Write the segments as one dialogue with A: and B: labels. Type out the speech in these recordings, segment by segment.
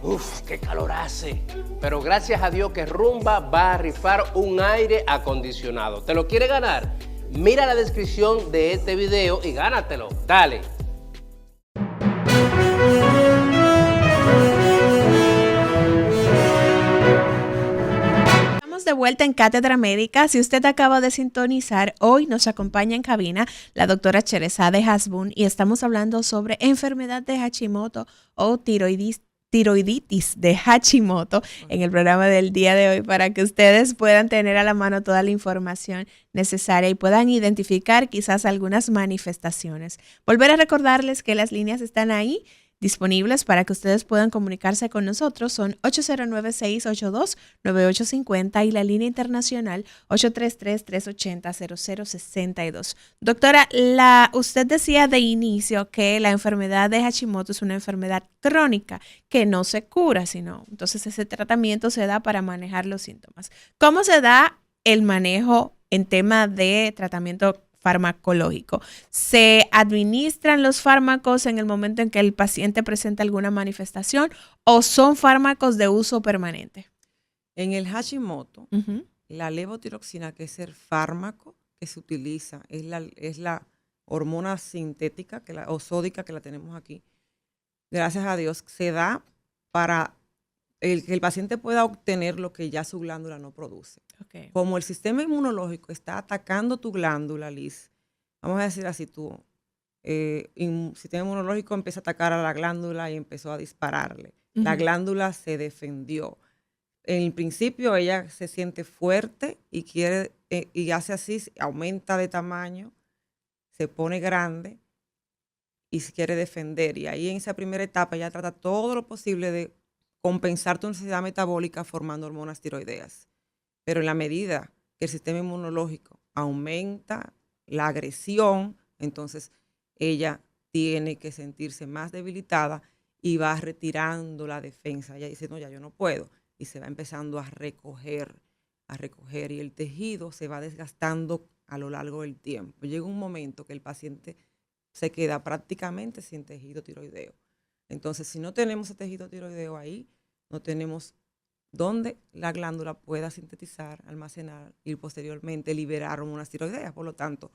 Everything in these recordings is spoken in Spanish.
A: Uf, qué calor hace. Pero gracias a Dios que Rumba va a rifar un aire acondicionado. ¿Te lo quiere ganar? Mira la descripción de este video y gánatelo. Dale.
B: Estamos de vuelta en Cátedra Médica. Si usted acaba de sintonizar, hoy nos acompaña en cabina la doctora Sherezade Hasbun y estamos hablando sobre enfermedad de Hashimoto o tiroiditis de Hashimoto en el programa del día de hoy para que ustedes puedan tener a la mano toda la información necesaria y puedan identificar quizás algunas manifestaciones. Volver a recordarles que las líneas están ahí disponibles para que ustedes puedan comunicarse con nosotros. Son 809-682-9850 y la línea internacional 833-380-0062. Doctora, usted decía de inicio que la enfermedad de Hashimoto es una enfermedad crónica que no se cura, sino entonces ese tratamiento se da para manejar los síntomas. ¿Cómo se da el manejo en tema de tratamiento farmacológico? ¿Se administran los fármacos en el momento en que el paciente presenta alguna manifestación o son fármacos de uso permanente?
C: En el Hashimoto, la levotiroxina, que es el fármaco que se utiliza, es la hormona sintética o sódica que la tenemos aquí. Gracias a Dios, se da para que el paciente pueda obtener lo que ya su glándula no produce. Okay. Como el sistema inmunológico está atacando tu glándula, Liz, vamos a decir así, tu sistema inmunológico empieza a atacar a la glándula y empezó a dispararle. La glándula se defendió. En el principio ella se siente fuerte y quiere y hace así, aumenta de tamaño, se pone grande y se quiere defender. Y ahí en esa primera etapa ella trata todo lo posible de compensar tu necesidad metabólica formando hormonas tiroideas. Pero en la medida que el sistema inmunológico aumenta la agresión, entonces ella tiene que sentirse más debilitada y va retirando la defensa. Ella dice, no, ya yo no puedo. Y se va empezando a recoger y el tejido se va desgastando a lo largo del tiempo. Llega un momento que el paciente se queda prácticamente sin tejido tiroideo. Entonces, si no tenemos ese tejido tiroideo ahí, no tenemos donde la glándula pueda sintetizar, almacenar y posteriormente liberar hormonas tiroideas. Por lo tanto,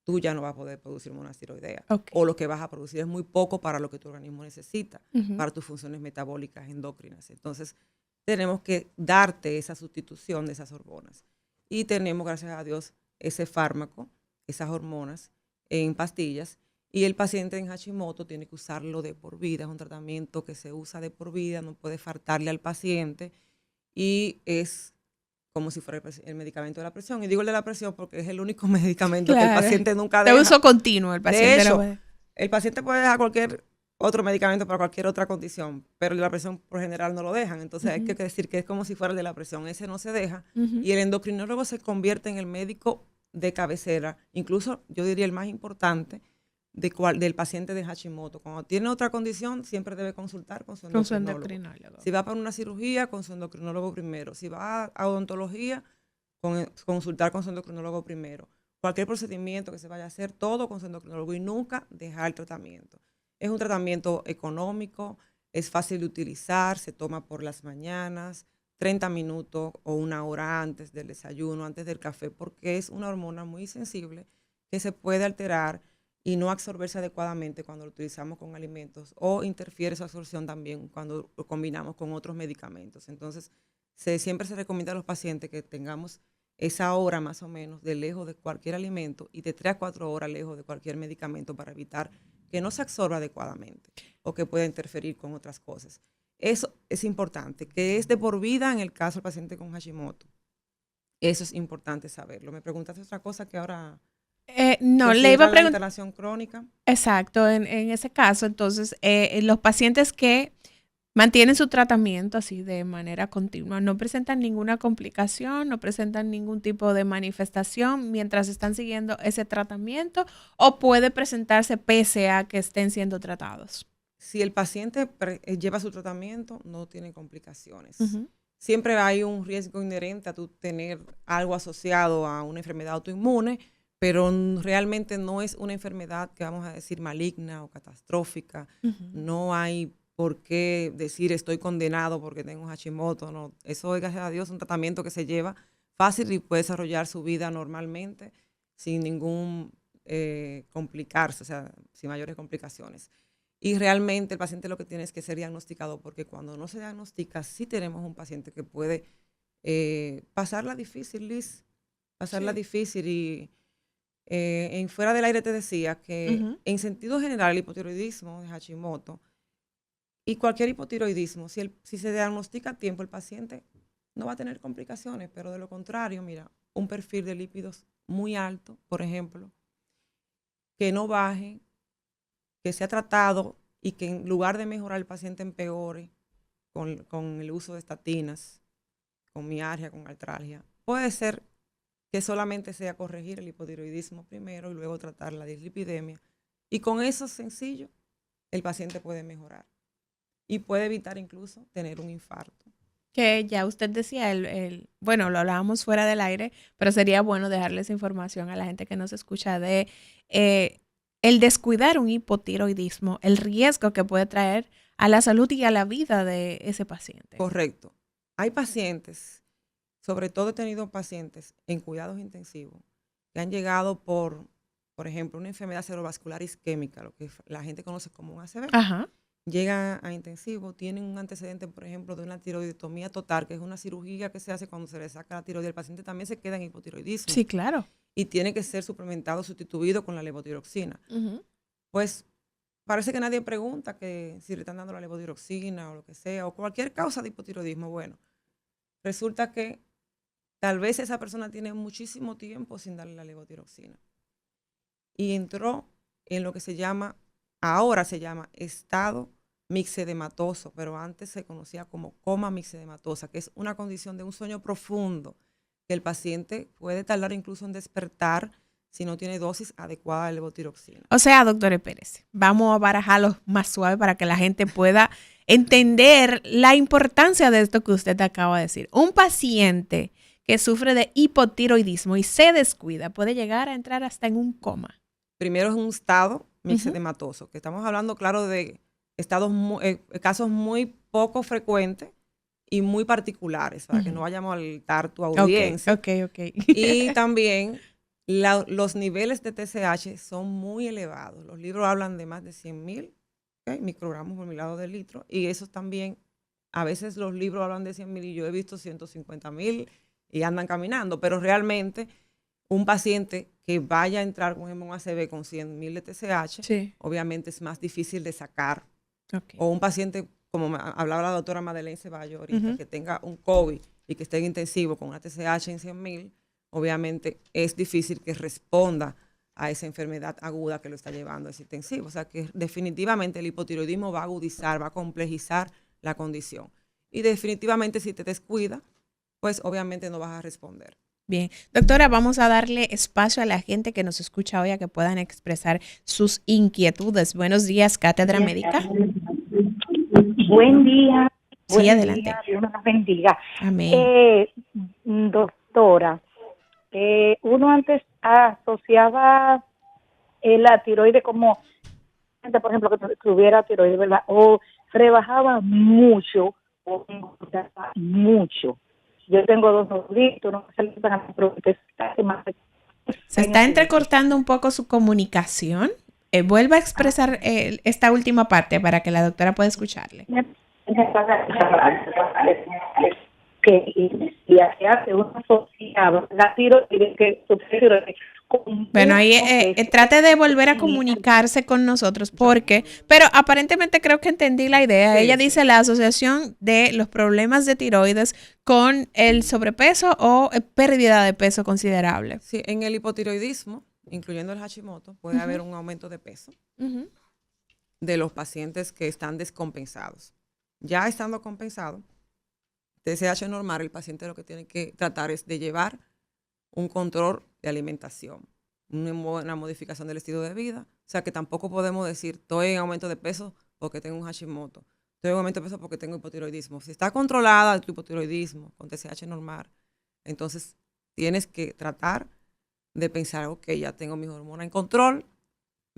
C: tú ya no vas a poder producir hormonas tiroideas. Okay. O lo que vas a producir es muy poco para lo que tu organismo necesita, para tus funciones metabólicas endócrinas. Entonces, tenemos que darte esa sustitución de esas hormonas. Y tenemos, gracias a Dios, ese fármaco, esas hormonas en pastillas. Y el paciente en Hashimoto tiene que usarlo de por vida. Es un tratamiento que se usa de por vida, no puede faltarle al paciente. Y es como si fuera el medicamento de la presión. Y digo el de la presión porque es el único medicamento que el paciente nunca deja.
B: De uso continuo el paciente.
C: De hecho, el paciente puede dejar cualquier otro medicamento para cualquier otra condición, pero el de la presión por general no lo dejan. Entonces hay que decir que es como si fuera el de la presión. Ese no se deja. Y el endocrinólogo se convierte en el médico de cabecera, incluso yo diría el más importante, del paciente de Hashimoto. Cuando tiene otra condición, siempre debe consultar con su endocrinólogo. Si va para una cirugía, con su endocrinólogo primero. Si va a odontología, consultar con su endocrinólogo primero. Cualquier procedimiento que se vaya a hacer, todo con su endocrinólogo y nunca dejar el tratamiento. Es un tratamiento económico, es fácil de utilizar, se toma por las mañanas, 30 minutos o una hora antes del desayuno, antes del café, porque es una hormona muy sensible que se puede alterar y no absorberse adecuadamente cuando lo utilizamos con alimentos o interfiere su absorción también cuando lo combinamos con otros medicamentos. Entonces, siempre se recomienda a los pacientes que tengamos esa hora más o menos de lejos de cualquier alimento y de 3 a 4 horas lejos de cualquier medicamento para evitar que no se absorba adecuadamente o que pueda interferir con otras cosas. Eso es importante, que es de por vida en el caso del paciente con Hashimoto. Eso es importante saberlo. Me preguntaste otra cosa que ahora...
B: no, le iba a preguntar.
C: La instalación crónica.
B: Exacto, en ese caso, entonces, los pacientes que mantienen su tratamiento así de manera continua, no presentan ninguna complicación, no presentan ningún tipo de manifestación mientras están siguiendo ese tratamiento, o puede presentarse pese a que estén siendo tratados.
C: Si el paciente lleva su tratamiento, no tiene complicaciones. Siempre hay un riesgo inherente a tú tener algo asociado a una enfermedad autoinmune, pero realmente no es una enfermedad que vamos a decir maligna o catastrófica. No hay por qué decir estoy condenado porque tengo Hashimoto. No, eso es, gracias a Dios, un tratamiento que se lleva fácil y puede desarrollar su vida normalmente sin ningún complicarse, o sea, sin mayores complicaciones. Y realmente el paciente lo que tiene es que ser diagnosticado, porque cuando no se diagnostica, sí tenemos un paciente que puede pasarla difícil, Liz, pasarla difícil. Y en fuera del aire te decía que en sentido general el hipotiroidismo de Hashimoto y cualquier hipotiroidismo, si se diagnostica a tiempo, el paciente no va a tener complicaciones, pero de lo contrario, mira, un perfil de lípidos muy alto, por ejemplo, que no baje, que sea tratado y que en lugar de mejorar el paciente empeore con el uso de estatinas, con mialgia, con artralgia. Puede ser que solamente sea corregir el hipotiroidismo primero y luego tratar la dislipidemia. Y con eso sencillo, el paciente puede mejorar y puede evitar incluso tener un infarto.
B: Que ya usted decía, bueno, lo hablábamos fuera del aire, pero sería bueno dejarles información a la gente que nos escucha de el descuidar un hipotiroidismo, el riesgo que puede traer a la salud y a la vida de ese paciente.
C: Correcto. Hay pacientes, sobre todo he tenido pacientes en cuidados intensivos, que han llegado por ejemplo, una enfermedad cerebrovascular isquémica, lo que la gente conoce como un ACV.
B: Ajá.
C: Llegan a intensivo, tienen un antecedente, por ejemplo, de una tiroidectomía total, que es una cirugía que se hace cuando se le saca la tiroides. El paciente también se queda en hipotiroidismo.
B: Sí, claro.
C: Y tiene que ser suplementado, sustituido con la levotiroxina. Pues parece que nadie pregunta que si le están dando la levotiroxina o lo que sea, o cualquier causa de hipotiroidismo. Bueno, resulta que tal vez esa persona tiene muchísimo tiempo sin darle la levotiroxina. Y entró en lo que ahora se llama estado mixedematoso, pero antes se conocía como coma mixedematosa, que es una condición de un sueño profundo que el paciente puede tardar incluso en despertar si no tiene dosis adecuada de levotiroxina.
B: O sea, doctor Pérez, vamos a barajarlo más suave para que la gente pueda entender la importancia de esto que usted acaba de decir. Un paciente que sufre de hipotiroidismo y se descuida puede llegar a entrar hasta en un coma.
C: Primero es un estado mixedematoso, que estamos hablando, claro, de casos muy poco frecuentes y muy particulares, para que no vayamos al altar tu audiencia.
B: Okay.
C: Y también los niveles de TSH son muy elevados. Los libros hablan de más de 100,000 microgramos por mililitro de litro, y esos también, a veces los libros hablan de 100,000 y yo he visto 150,000 y andan caminando, pero realmente un paciente que vaya a entrar con un ACV con 100,000 de TSH, obviamente es más difícil de sacar. O un paciente, como hablaba la doctora Madeleine Ceballos ahorita, que tenga un COVID y que esté en intensivo con una TSH en 100,000, obviamente es difícil que responda a esa enfermedad aguda que lo está llevando a ese intensivo. O sea que definitivamente el hipotiroidismo va a agudizar, va a complejizar la condición. Y definitivamente si te descuida, pues obviamente no vas a responder.
B: Bien, doctora, vamos a darle espacio a la gente que nos escucha hoy a que puedan expresar sus inquietudes. Buenos días, Cátedra Médica.
D: Buen día.
B: Sí, adelante.
D: Dios nos bendiga.
B: Amén.
D: Doctora, uno antes asociaba la tiroides como, por ejemplo, que tuviera tiroides, ¿verdad? O rebajaba mucho o engordaba mucho. Yo tengo 2 novitos, no se le están
B: Se está entrecortando un poco su comunicación. Vuelva a expresar esta última parte para que la doctora pueda escucharle.
D: Y hace una asociaba la tiroides que
B: bueno, ahí trate de volver a comunicarse con nosotros pero aparentemente creo que entendí la idea.
C: Sí,
B: ella dice la asociación de los problemas de tiroides con el sobrepeso o pérdida de peso considerable.
C: Sí, en el hipotiroidismo, incluyendo el Hashimoto, puede haber un aumento de peso de los pacientes que están descompensados. Ya estando compensado, TSH normal, el paciente lo que tiene que tratar es de llevar un control de alimentación, una modificación del estilo de vida. O sea que tampoco podemos decir, estoy en aumento de peso porque tengo un Hashimoto, estoy en aumento de peso porque tengo hipotiroidismo. Si está controlada tu hipotiroidismo con TSH normal, entonces tienes que tratar de pensar, ok, ya tengo mis hormonas en control,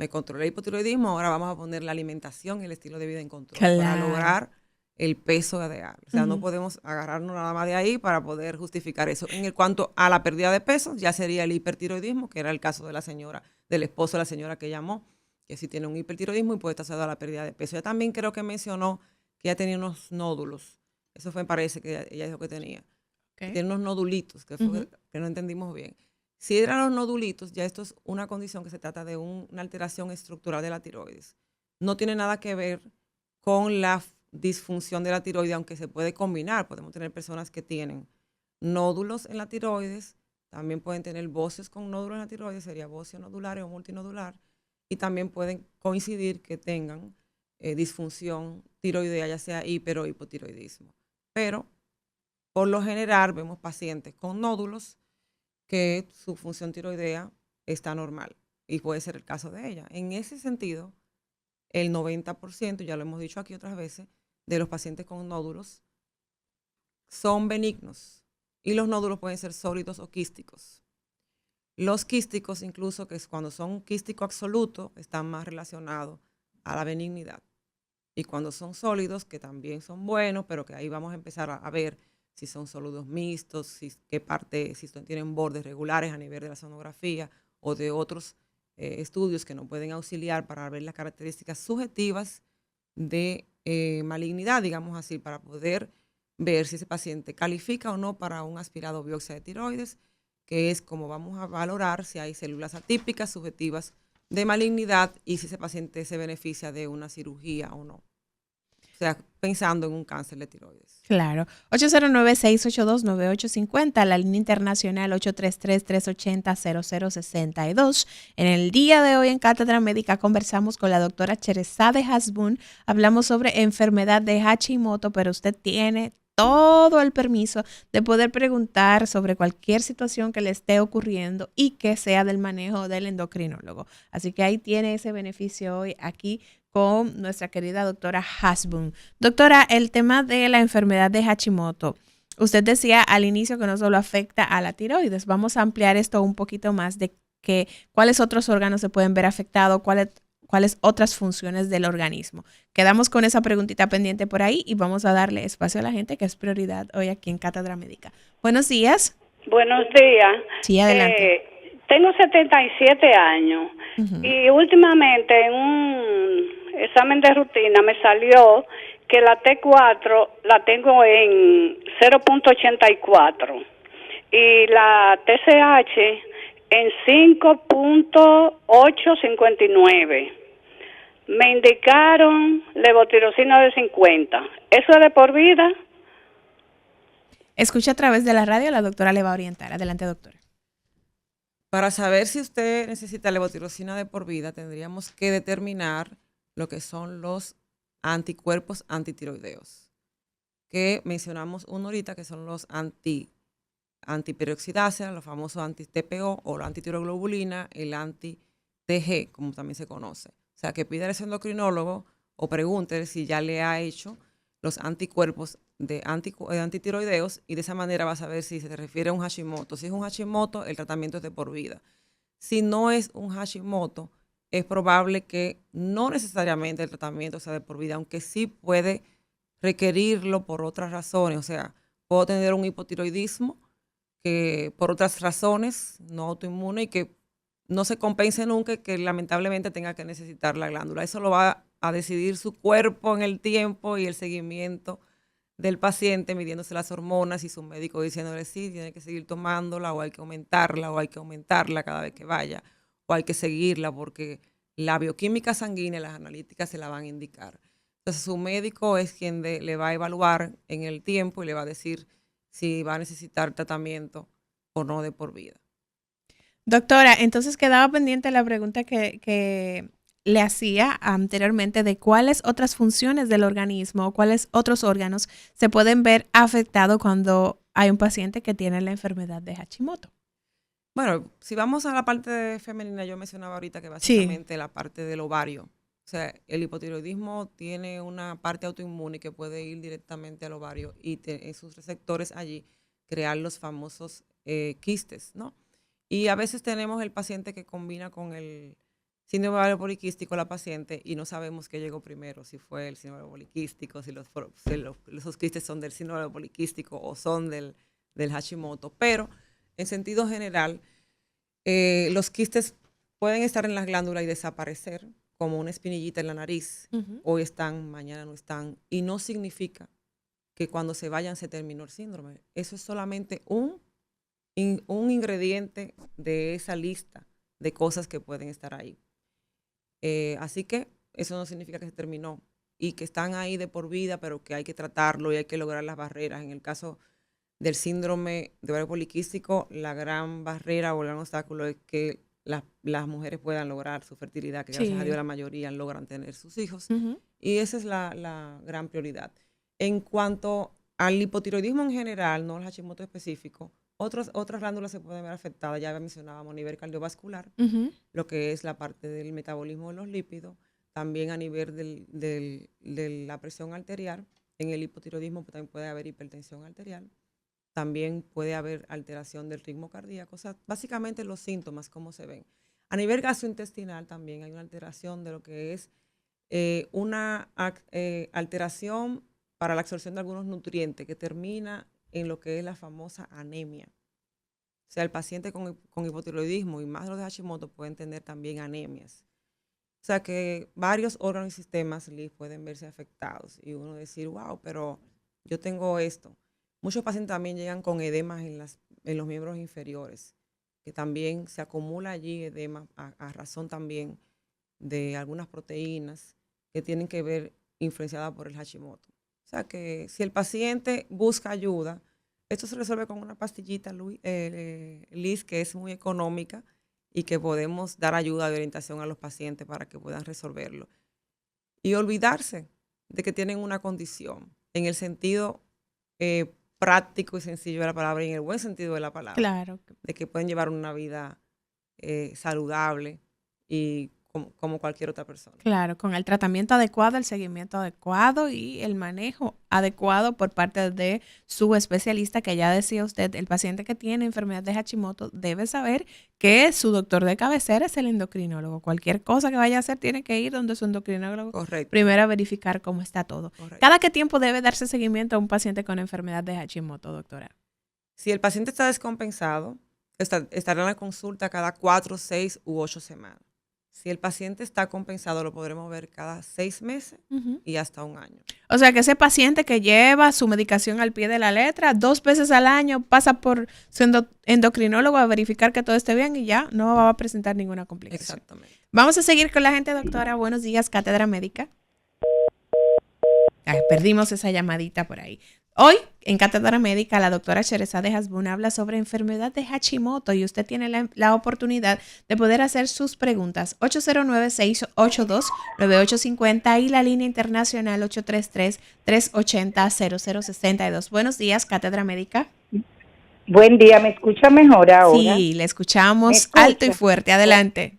C: me controlé el hipotiroidismo, ahora vamos a poner la alimentación y el estilo de vida en control para
B: Claro.
C: lograr el peso ideal. O sea, no podemos agarrarnos nada más de ahí para poder justificar eso. En el cuanto a la pérdida de peso, ya sería el hipertiroidismo, que era el caso de la señora, del esposo de la señora que llamó, que sí tiene un hipertiroidismo y puede estar asociado a la pérdida de peso. Ella también creo que mencionó que ella tenía unos nódulos. Eso me parece que ella dijo que tenía. Que tiene unos nodulitos, que fue que no entendimos bien. Si eran los nodulitos, ya esto es una condición que se trata de una alteración estructural de la tiroides. No tiene nada que ver con la disfunción de la tiroides, aunque se puede combinar. Podemos tener personas que tienen nódulos en la tiroides, también pueden tener bóceos con nódulos en la tiroides, sería bóceo nodular o multinodular, y también pueden coincidir que tengan disfunción tiroidea, ya sea hiper o hipotiroidismo. Pero, por lo general, vemos pacientes con nódulos que su función tiroidea está normal, y puede ser el caso de ella. En ese sentido, el 90%, ya lo hemos dicho aquí otras veces, de los pacientes con nódulos son benignos, y los nódulos pueden ser sólidos o quísticos. Los quísticos, incluso, que es cuando son quístico absoluto, están más relacionados a la benignidad. Y cuando son sólidos, que también son buenos, pero que ahí vamos a empezar a ver si son sólidos mixtos, si tienen bordes regulares a nivel de la sonografía o de otros estudios que nos pueden auxiliar para ver las características subjetivas de malignidad, digamos así, para poder ver si ese paciente califica o no para un aspirado biopsia de tiroides, que es como vamos a valorar si hay células atípicas subjetivas de malignidad y si ese paciente se beneficia de una cirugía o no. O sea, pensando en un cáncer de tiroides.
B: Claro. 809-682-9850, la línea internacional 833-380-0062. En el día de hoy en Cátedra Médica conversamos con la doctora Cherezade Hasbun. Hablamos sobre enfermedad de Hashimoto, pero usted tiene todo el permiso de poder preguntar sobre cualquier situación que le esté ocurriendo y que sea del manejo del endocrinólogo. Así que ahí tiene ese beneficio hoy aquí con nuestra querida doctora Hasbun. Doctora, el tema de la enfermedad de Hashimoto, usted decía al inicio que no solo afecta a la tiroides. Vamos a ampliar esto un poquito más de que cuáles otros órganos se pueden ver afectados, cuáles otras funciones del organismo. Quedamos con esa preguntita pendiente por ahí y vamos a darle espacio a la gente, que es prioridad hoy aquí en Cátedra Médica. Buenos días.
E: Buenos días.
B: Sí, adelante.
E: Tengo 77 años y últimamente en un examen de rutina me salió que la T4 la tengo en 0.84 y la TSH en 5.859. Me indicaron levotirosina de 50. ¿Eso es de por vida?
B: Escucha a través de la radio, la doctora le va a orientar. Adelante, doctora.
C: Para saber si usted necesita levotirosina de por vida, tendríamos que determinar lo que son los anticuerpos antitiroideos, que mencionamos uno ahorita, que son los antiperoxidasa, los famosos anti-TPO o la antitiroglobulina, el anti-TG, como también se conoce. O sea, que pida a ese endocrinólogo o pregúntele si ya le ha hecho los anticuerpos de antitiroideos, y de esa manera va a saber si se refiere a un Hashimoto. Si es un Hashimoto, el tratamiento es de por vida. Si no es un Hashimoto, es probable que no necesariamente el tratamiento sea de por vida, aunque sí puede requerirlo por otras razones. O sea, puedo tener un hipotiroidismo que por otras razones no autoinmune y que no se compense nunca y que lamentablemente tenga que necesitar la glándula. Eso lo va a decidir su cuerpo en el tiempo y el seguimiento del paciente, midiéndose las hormonas y su médico diciéndole sí, tiene que seguir tomándola o hay que aumentarla cada vez que vaya o hay que seguirla porque la bioquímica sanguínea, las analíticas se la van a indicar. Entonces su médico es quien le va a evaluar en el tiempo y le va a decir si va a necesitar tratamiento o no de por vida.
B: Doctora, entonces quedaba pendiente la pregunta que le hacía anteriormente de cuáles otras funciones del organismo o cuáles otros órganos se pueden ver afectados cuando hay un paciente que tiene la enfermedad de Hashimoto.
C: Bueno, si vamos a la parte femenina, yo mencionaba ahorita que básicamente la parte del ovario. O sea, el hipotiroidismo tiene una parte autoinmune que puede ir directamente al ovario y en sus receptores allí crear los famosos quistes, ¿no? Y a veces tenemos el paciente que combina con el síndrome ovario poliquístico la paciente y no sabemos qué llegó primero, si fue el síndrome ovario poliquístico, si esos quistes son del síndrome ovario poliquístico o son del Hashimoto. Pero en sentido general, los quistes pueden estar en las glándulas y desaparecer como una espinillita en la nariz. Hoy están, mañana no están. Y no significa que cuando se vayan se terminó el síndrome. Eso es solamente un ingrediente de esa lista de cosas que pueden estar ahí. Así que eso no significa que se terminó y que están ahí de por vida, pero que hay que tratarlo y hay que lograr las barreras. En el caso del síndrome de ovario poliquístico, la gran barrera o el gran obstáculo es que las mujeres puedan lograr su fertilidad, que gracias a Dios la mayoría logran tener sus hijos. Y esa es la gran prioridad. En cuanto al hipotiroidismo en general, no al Hashimoto específico, otras glándulas se pueden ver afectadas. Ya mencionábamos a nivel cardiovascular, lo que es la parte del metabolismo de los lípidos, también a nivel de la presión arterial. En el hipotiroidismo también puede haber hipertensión arterial. También puede haber alteración del ritmo cardíaco. O sea, básicamente los síntomas, cómo se ven. A nivel gastrointestinal también hay una alteración de lo que es una alteración para la absorción de algunos nutrientes que termina en lo que es la famosa anemia. O sea, el paciente con hipotiroidismo y más los de Hashimoto pueden tener también anemias. O sea, que varios órganos y sistemas, Liz, pueden verse afectados. Y uno decir, wow, pero yo tengo esto. Muchos pacientes también llegan con edemas en los miembros inferiores, que también se acumula allí edema a razón también de algunas proteínas que tienen que ver influenciadas por el Hashimoto. O sea que si el paciente busca ayuda, esto se resuelve con una pastillita, Liz, que es muy económica y que podemos dar ayuda de orientación a los pacientes para que puedan resolverlo. Y olvidarse de que tienen una condición en el sentido práctico y sencillo de la palabra y en el buen sentido de la palabra.
B: Claro.
C: De que pueden llevar una vida saludable y como cualquier otra persona.
B: Claro, con el tratamiento adecuado, el seguimiento adecuado y el manejo adecuado por parte de su especialista, que ya decía usted, el paciente que tiene enfermedad de Hashimoto debe saber que su doctor de cabecera es el endocrinólogo. Cualquier cosa que vaya a hacer tiene que ir donde su endocrinólogo.
C: Correcto.
B: Primero a verificar cómo está todo.
C: Correcto.
B: ¿Cada qué tiempo debe darse seguimiento a un paciente con enfermedad de Hashimoto, doctora?
C: Si el paciente está descompensado, estará en la consulta cada 4, 6 u 8 semanas. Si el paciente está compensado, lo podremos ver cada 6 meses y hasta 1 año.
B: O sea, que ese paciente que lleva su medicación al pie de la letra, 2 veces al año pasa por su endocrinólogo a verificar que todo esté bien y ya no va a presentar ninguna complicación.
C: Exactamente.
B: Vamos a seguir con la gente, doctora. Buenos días, Cátedra Médica. Ay, perdimos esa llamadita por ahí. Hoy, en Cátedra Médica, la doctora Sherezade Hasbun habla sobre enfermedad de Hashimoto y usted tiene la oportunidad de poder hacer sus preguntas. 809-682-9850 y la línea internacional 833-380-0062. Buenos días, Cátedra Médica.
D: Buen día, ¿me escucha mejor ahora?
B: Sí, le escuchamos alto y fuerte. Adelante.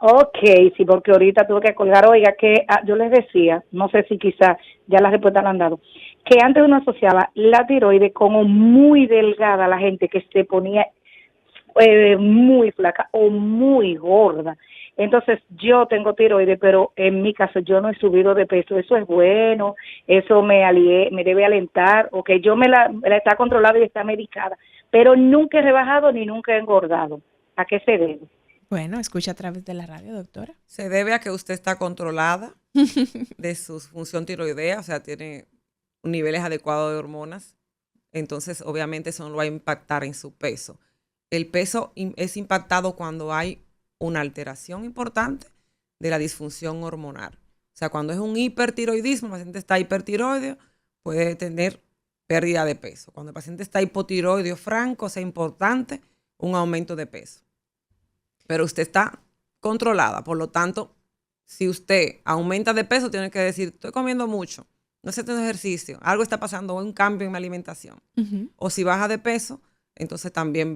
D: Ok, sí, porque ahorita tuve que colgar. Oiga, que yo les decía, no sé si quizás ya la respuesta la han dado, que antes uno asociaba la tiroides como muy delgada a la gente que se ponía muy flaca o muy gorda. Entonces, yo tengo tiroides, pero en mi caso yo no he subido de peso. Eso es bueno, eso me debe alentar, ok, yo me la está controlada y está medicada, pero nunca he rebajado ni nunca he engordado. ¿A qué se debe?
B: Bueno, escucha a través de la radio, doctora.
C: Se debe a que usted está controlada de su función tiroidea, o sea, tiene niveles adecuados de hormonas. Entonces, obviamente, eso no lo va a impactar en su peso. El peso es impactado cuando hay una alteración importante de la disfunción hormonal. O sea, cuando es un hipertiroidismo, el paciente está hipertiroideo, puede tener pérdida de peso. Cuando el paciente está hipotiroideo franco, es importante un aumento de peso. Pero usted está controlada, por lo tanto, si usted aumenta de peso, tiene que decir, estoy comiendo mucho, no estoy haciendo ejercicio, algo está pasando, un cambio en mi alimentación. O si baja de peso, entonces también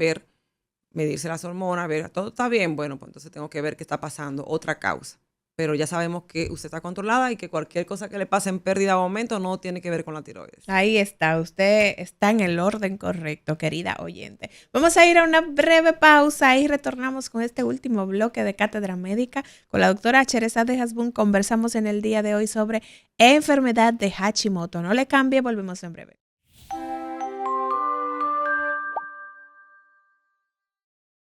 C: medirse las hormonas, ver, todo está bien, bueno, pues entonces tengo que ver qué está pasando, otra causa. pero ya sabemos que usted está controlada y que cualquier cosa que le pase en pérdida o aumento no tiene que ver con la tiroides.
B: Ahí está, usted está en el orden correcto, querida oyente. Vamos a ir a una breve pausa y retornamos con este último bloque de Cátedra Médica. Con la doctora Sherezade Hasbun conversamos en el día de hoy sobre enfermedad de Hashimoto. No le cambie, volvemos en breve.